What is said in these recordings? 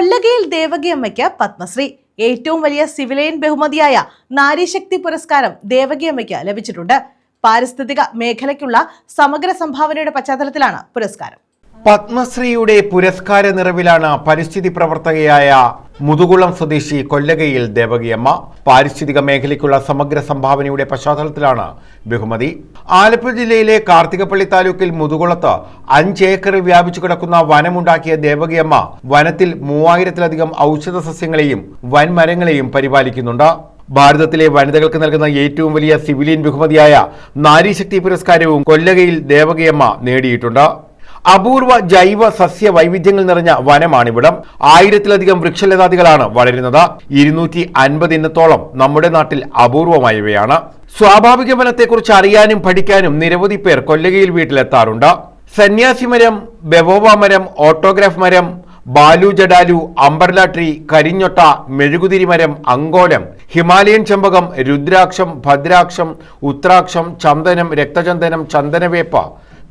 കൊല്ലകയിൽ ദേവകിയമ്മയ്ക്ക് പത്മശ്രീ. ഏറ്റവും വലിയ സിവിലിയൻ ബഹുമതിയായ നാരീശക്തി പുരസ്കാരം ദേവകിയമ്മയ്ക്ക് ലഭിച്ചിട്ടുണ്ട്. പാരിസ്ഥിതിക മേഖലയ്ക്കുള്ള സമഗ്ര സംഭാവനയുടെ പശ്ചാത്തലത്തിലാണ് പുരസ്കാരം. പത്മശ്രീയുടെ പുരസ്കാര നിറവിലാണ് പരിസ്ഥിതി പ്രവർത്തകയായ മുതുകുളം സ്വദേശി കൊല്ലകയിൽ ദേവകിയമ്മ. പാരിസ്ഥിതിക മേഖലയ്ക്കുള്ള സമഗ്ര സംഭാവനയുടെ പശ്ചാത്തലത്തിലാണ് ബഹുമതി. ആലപ്പുഴ ജില്ലയിലെ കാർത്തികപ്പള്ളി താലൂക്കിൽ മുതുകുളത്ത് 5 ഏക്കറിൽ വ്യാപിച്ചു കിടക്കുന്ന വനമുണ്ടാക്കിയ ദേവകിയമ്മ വനത്തിൽ 3000-ലധികം ഔഷധ സസ്യങ്ങളെയും വൻമരങ്ങളെയും പരിപാലിക്കുന്നുണ്ട്. ഭാരതത്തിലെ വനിതകൾക്ക് നൽകുന്ന ഏറ്റവും വലിയ സിവിലിയൻ ബഹുമതിയായ നാരീശക്തി പുരസ്കാരവും കൊല്ലകയിൽ ദേവകിയമ്മ നേടിയിട്ടുണ്ട്. അപൂർവ ജൈവ സസ്യ വൈവിധ്യങ്ങൾ നിറഞ്ഞ വനമാണിവിടം. 1000-ലധികം വൃക്ഷലതാദികളാണ് വളരുന്നത്. 250 ഇനത്തോളം നമ്മുടെ നാട്ടിൽ അപൂർവമായവയാണ്. സ്വാഭാവിക വനത്തെക്കുറിച്ച് അറിയാനും പഠിക്കാനും നിരവധി പേർ കൊല്ലകയിൽ വീട്ടിലെത്താറുണ്ട്. സന്യാസി മരം, ബെവോവ മരം, ഓട്ടോഗ്രാഫ് മരം, ബാലു ജഡാലു, അംബർല ട്രീ, കരിഞ്ഞൊട്ട, മെഴുകുതിരി മരം, അങ്കോലം, ഹിമാലയൻ ചെമ്പകം, രുദ്രാക്ഷം, ഭദ്രാക്ഷം, ഉത്രാക്ഷം, ചന്ദനം, രക്തചന്ദനം, ചന്ദനവേപ്പ,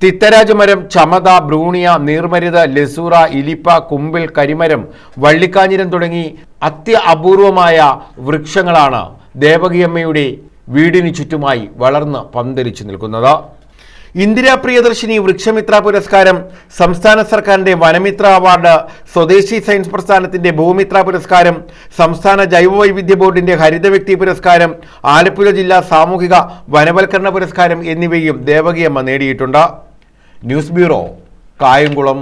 തിത്തരാജമരം, ചമത, ബ്രൂണിയ, നീർമരുത്, ലെസൂറ, ഇലിപ്പ, കുമ്പിൾ, കരിമരം, വള്ളിക്കാഞ്ഞിരം തുടങ്ങി അത്യപൂർവമായ വൃക്ഷങ്ങളാണ് ദേവകിയമ്മയുടെ വീടിന് ചുറ്റുമായി വളർന്ന് പന്തലിച്ചു നിൽക്കുന്നത്. ഇന്ദിരാ പ്രിയദർശിനി വൃക്ഷമിത്ര പുരസ്കാരം, സംസ്ഥാന സർക്കാരിന്റെ വനമിത്ര അവാർഡ്, സ്വദേശി സയൻസ് പ്രസ്ഥാനത്തിന്റെ ഭൂമിത്ര പുരസ്കാരം, സംസ്ഥാന ജൈവവൈവിധ്യ ബോർഡിന്റെ ഹരിത വ്യക്തി പുരസ്കാരം, ആലപ്പുഴ ജില്ലാ സാമൂഹിക വനവൽക്കരണ പുരസ്കാരം എന്നിവയും ദേവകിയമ്മ നേടിയിട്ടുണ്ട്. News bureau, Kayamkulam.